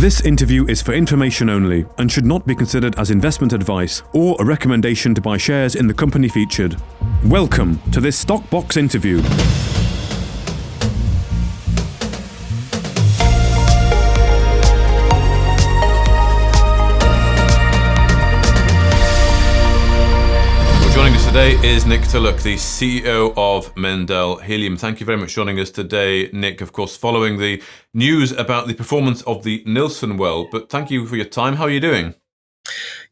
This interview is for information only and should not be considered as investment advice or a recommendation to buy shares in the company featured. Welcome to this StockBox interview. Joining us today is Nick Tulloch, the CEO of Mendell Helium. Thank you very much for joining us today, Nick, of course, following the news about the performance of the Nilson well. But thank you for your time. How are you doing?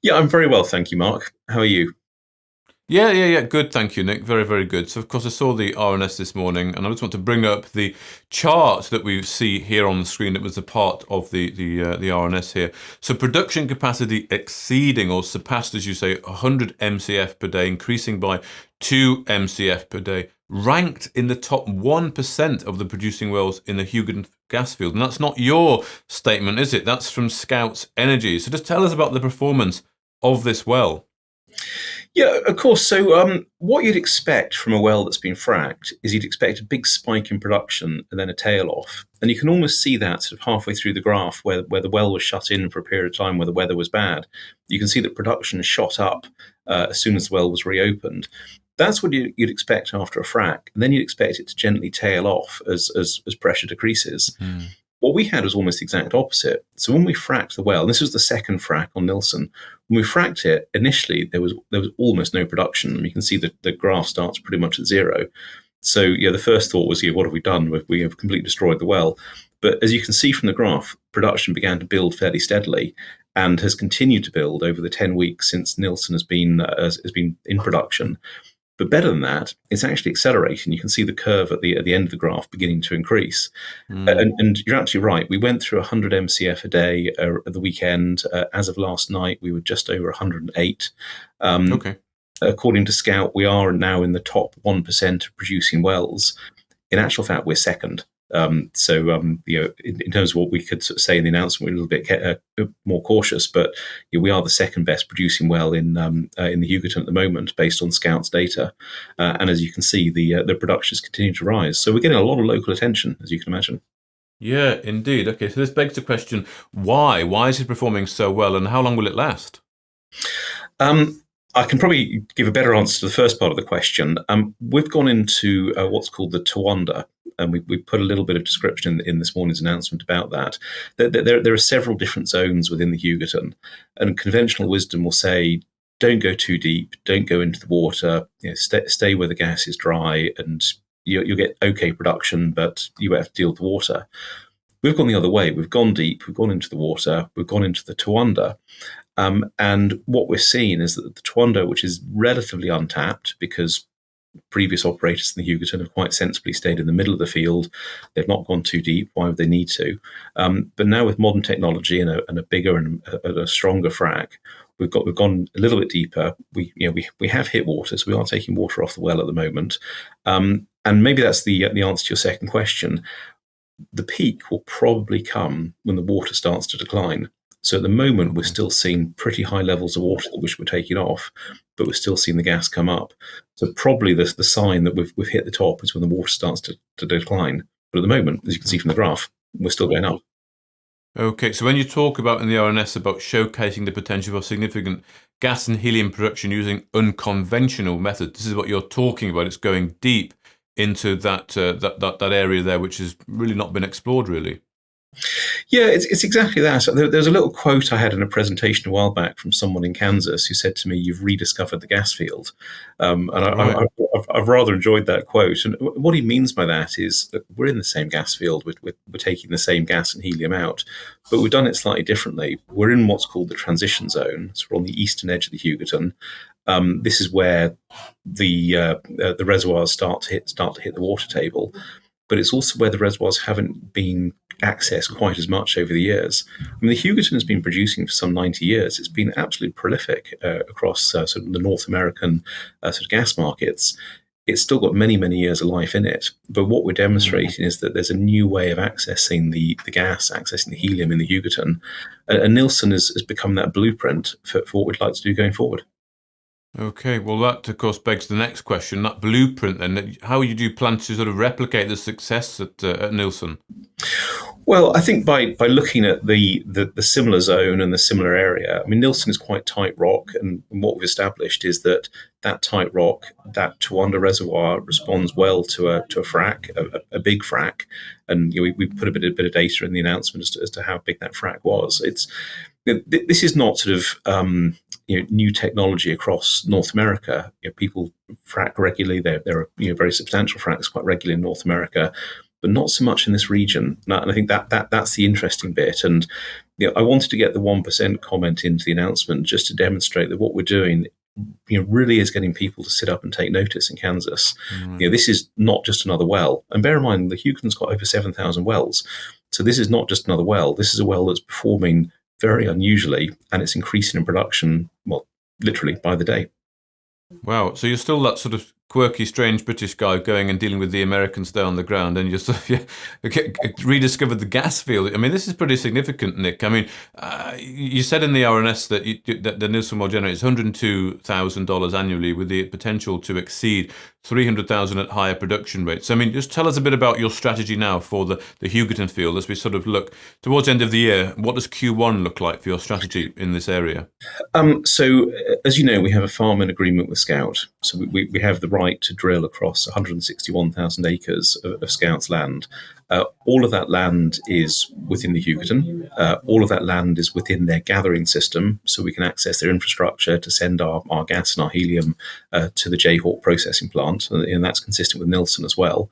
Yeah, I'm very well, thank you, Mark. How are you? Yeah. Good, thank you, Nick. Very, very good. So, of course, I saw the RNS this morning, and I just want to bring up the chart that we see here on the screen that was a part of the RNS here. So, production capacity exceeding or surpassed, as you say, 100 MCF per day, increasing by 2 MCF per day, ranked in the top 1% of the producing wells in the Hugoton Gas Field. And that's not your statement, is it? That's from Scouts Energy. So, just tell us about the performance of this well. Yeah, of course. So what you'd expect from a well that's been fracked is you'd expect a big spike in production and then a tail off. And you can almost see that sort of halfway through the graph where the well was shut in for a period of time where the weather was bad. You can see that production shot up as soon as the well was reopened. That's what you'd expect after a frack. And then you'd expect it to gently tail off as pressure decreases. What we had was almost the exact opposite. So when we fracked the well, and this was the second frack on Nilson, when we fracked it, initially there was almost no production. And you can see that the graph starts pretty much at zero. So the first thought was, what have we done? We have completely destroyed the well. But as you can see from the graph, production began to build fairly steadily and has continued to build over the 10 weeks since Nilson has been in production. But better than that, it's actually accelerating. You can see the curve at the end of the graph beginning to increase. And you're absolutely right. We went through 100 MCF a day at the weekend. As of last night, we were just over 108. Okay. According to Scout, we are now in the top 1% of producing wells. In actual fact, we're second. In terms of what we could sort of say in the announcement, we're a little bit more cautious, but we are the second best producing well in the Hugoton at the moment, based on Scout's data. And as you can see, the production is continuing to rise. So we're getting a lot of local attention, as you can imagine. Yeah, indeed. Okay, so this begs the question: why? Why is it performing so well, and how long will it last? I can probably give a better answer to the first part of the question. We've gone into what's called the Tawanda, and we put a little bit of description in this morning's announcement about that. There are several different zones within the Hugoton, and conventional wisdom will say, don't go too deep, don't go into the water, stay where the gas is dry, and you'll get okay production, but you have to deal with the water. We've gone the other way. We've gone deep, we've gone into the water, we've gone into the Tawanda. And what we're seeing is that the Tawanda, which is relatively untapped because previous operators in the Hugoton have quite sensibly stayed in the middle of the field, they've not gone too deep. Why would they need to? But now with modern technology and a bigger and a stronger frack, we've gone a little bit deeper. We have hit water, so we are taking water off the well at the moment. And maybe that's the answer to your second question. The peak will probably come when the water starts to decline. So at the moment, we're still seeing pretty high levels of water which we're taking off, but we're still seeing the gas come up. So probably the sign that we've hit the top is when the water starts to decline. But at the moment, as you can see from the graph, we're still going up. Okay, so when you talk about in the RNS about showcasing the potential for significant gas and helium production using unconventional methods, this is what you're talking about. It's going deep into that area there, which has really not been explored, really. Yeah, it's exactly that. There's a little quote I had in a presentation a while back from someone in Kansas who said to me, "You've rediscovered the gas field." I've rather enjoyed that quote. And what he means by that is that we're in the same gas field. We're taking the same gas and helium out, but we've done it slightly differently. We're in what's called the transition zone. So we're on the eastern edge of the Hugoton. This is where the reservoirs start to hit the water table, but it's also where the reservoirs haven't been accessed quite as much over the years. I mean, the Hugoton has been producing for some 90 years. It's been absolutely prolific across sort of the North American sort of gas markets. It's still got many, many years of life in it. But what we're demonstrating is that there's a new way of accessing the gas, accessing the helium in the Hugoton. And Nilson has become that blueprint for what we'd like to do going forward. Okay, well, that, of course, begs the next question, that blueprint then. How do you plan to sort of replicate the success at Nilson? Well, I think by looking at the similar zone and the similar area, I mean, Nilson is quite tight rock, and what we've established is that tight rock, that Towanda reservoir, responds well to a frac, a big frac, and we put a bit of data in the announcement as to how big that frac was. This is not sort of new technology across North America. People frac regularly. There are very substantial fracs quite regularly in North America, but not so much in this region. And I think that's the interesting bit. And I wanted to get the 1% comment into the announcement just to demonstrate that what we're doing really is getting people to sit up and take notice in Kansas. This is not just another well. And bear in mind, the Hugoton's got over 7,000 wells. So this is not just another well. This is a well that's performing very unusually, and it's increasing in production, well, literally by the day. Wow. So you're still that sort of quirky, strange British guy going and dealing with the Americans there on the ground, and you sort of rediscovered the gas field. I mean, this is pretty significant, Nick. I mean, you said in the RNS that the Nilson well generates $102,000 annually with the potential to exceed $300,000 at higher production rates. I mean, just tell us a bit about your strategy now for the Hugoton field as we sort of look towards the end of the year. What does Q1 look like for your strategy in this area? So, as you know, we have a farm-in agreement with Scout. So we have the right to drill across 161,000 acres of Scout's land. All of that land is within the Hugoton. All of that land is within their gathering system, so we can access their infrastructure to send our gas and our helium to the Jayhawk processing plant, and that's consistent with Nilson as well.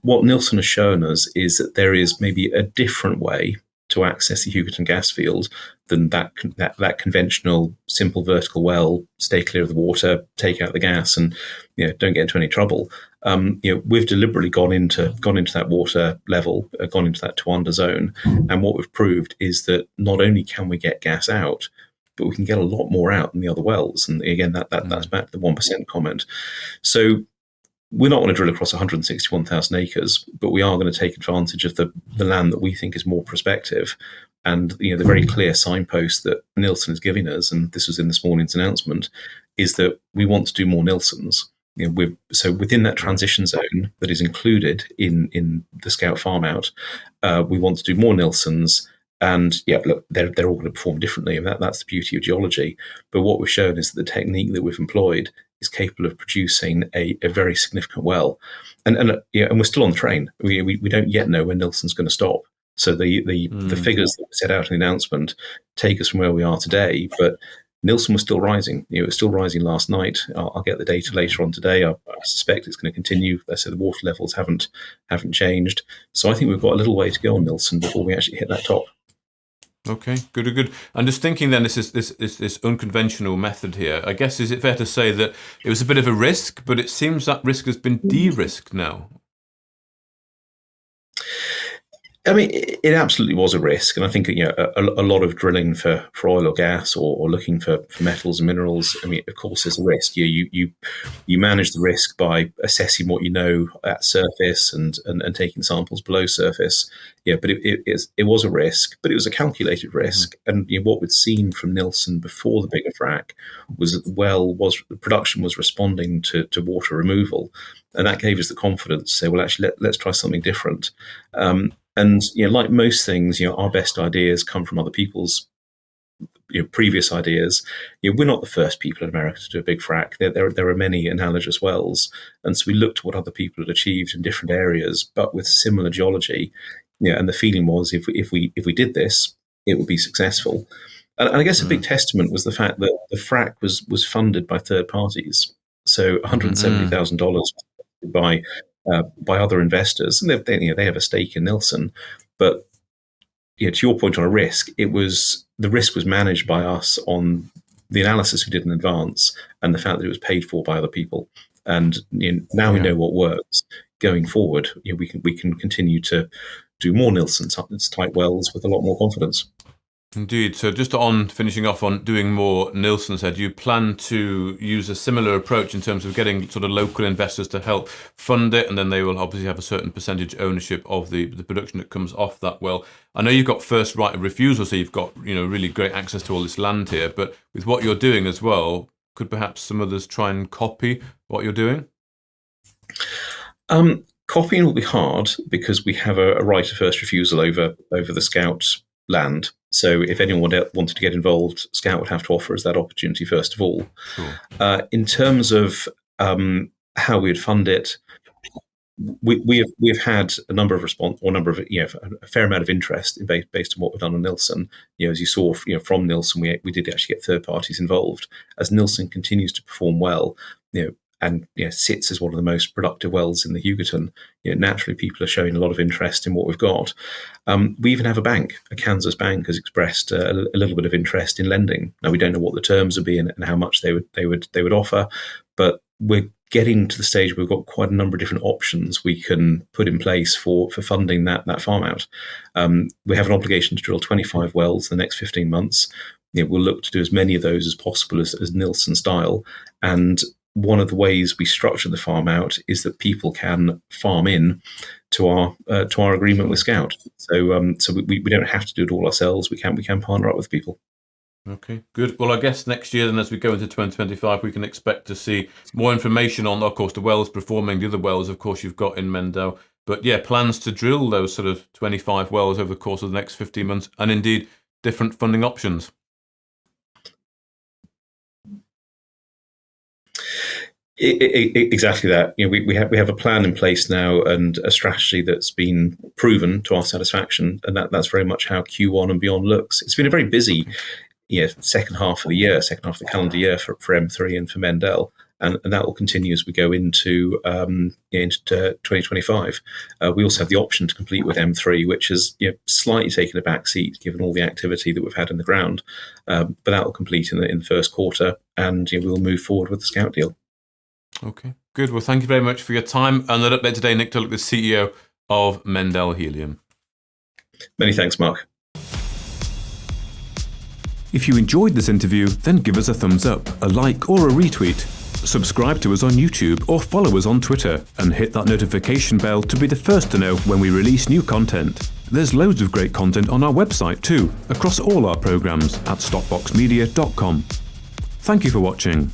What Nilson has shown us is that there is maybe a different way to access the Hugoton Gas Field than that conventional simple vertical well, stay clear of the water, take out the gas, and don't get into any trouble. We've deliberately gone into that water level, gone into that Towanda zone, and what we've proved is that not only can we get gas out, but we can get a lot more out than the other wells. And again, that's back to the 1% comment. So we're not going to drill across 161,000 acres, but we are going to take advantage of the land that we think is more prospective. And the very clear signpost that Nilson is giving us, and this was in this morning's announcement, is that we want to do more Nilsons. So within that transition zone that is included in the Scout farm out, we want to do more Nilsons. And look, they're all going to perform differently, and that's the beauty of geology. But what we've shown is that the technique that we've employed is capable of producing a very significant well. And we're still on the train. We don't yet know when Nilson's going to stop. So the figures that were set out in the announcement take us from where we are today, but Nilson was still rising. It was still rising last night. I'll get the data later on today. I suspect it's going to continue. So the water levels haven't changed. So I think we've got a little way to go on Nilson before we actually hit that top. Okay, good. And just thinking then, this unconventional method here, I guess, is it fair to say that it was a bit of a risk, but it seems that risk has been de-risked now? I mean, it absolutely was a risk, and I think a lot of drilling for oil or gas or looking for metals and minerals. I mean, of course, there's a risk. You manage the risk by assessing what you know at surface and taking samples below surface. But it was a risk, but it was a calculated risk. And what we'd seen from Nilson before the bigger frac was that production was responding to water removal, and that gave us the confidence to say, well, actually, let's try something different. And like most things, our best ideas come from other people's previous ideas. We're not the first people in America to do a big frac. There are many analogous wells, and so we looked at what other people had achieved in different areas, but with similar geology. And the feeling was, if we did this, it would be successful. And I guess a big testament was the fact that the frac was funded by third parties. So $170,000 by other investors, and they have a stake in Nilson. But to your point on a risk, the risk was managed by us on the analysis we did in advance, and the fact that it was paid for by other people. And now we know what works. Going forward, we can continue to do more Nilson type wells with a lot more confidence. Indeed. So just finishing off on doing more Nilson said, you plan to use a similar approach in terms of getting sort of local investors to help fund it, and then they will obviously have a certain percentage ownership of the production that comes off that well. I know you've got first right of refusal, so you've got really great access to all this land here, but with what you're doing as well, could perhaps some others try and copy what you're doing? Copying will be hard because we have a right of first refusal over the Scout land. So if anyone wanted to get involved, Scout would have to offer us that opportunity first of all. Sure. In terms of how we would fund it, we've had a number of a fair amount of interest based on what we've done on Nilson. As you saw, from Nilson, we did actually get third parties involved. As Nilson continues to perform well, and sits as one of the most productive wells in the Hugoton, naturally people are showing a lot of interest in what we've got. We even have a Kansas bank has expressed a little bit of interest in lending. Now we don't know what the terms would be and how much they would offer, but we're getting to the stage where we've got quite a number of different options we can put in place for funding that farm out. We have an obligation to drill 25 wells in the next 15 months. We'll look to do as many of those as possible as Nilson style. And one of the ways we structure the farm out is that people can farm in to our agreement with Scout. So we don't have to do it all ourselves. We can partner up with people. Okay, good. Well, I guess next year, then, as we go into 2025, we can expect to see more information on, of course, the wells performing, the other wells, of course, you've got in Mendell. But yeah, plans to drill those sort of 25 wells over the course of the next 15 months, and indeed different funding options. Exactly that. We have a plan in place now and a strategy that's been proven to our satisfaction, and that's very much how Q1 and beyond looks. It's been a very busy second half of the calendar year for M3 and for Mendell, and that will continue as we go into 2025. We also have the option to complete with M3, which has slightly taken a back seat given all the activity that we've had in the ground, but that will complete in the first quarter, and we'll move forward with the Scout deal. Okay, good. Well, thank you very much for your time and that update today, Nick Tulloch, the CEO of Mendell Helium. Many thanks, Mark. If you enjoyed this interview, then give us a thumbs up, a like or a retweet. Subscribe to us on YouTube or follow us on Twitter and hit that notification bell to be the first to know when we release new content. There's loads of great content on our website too, across all our programs at stockboxmedia.com. Thank you for watching.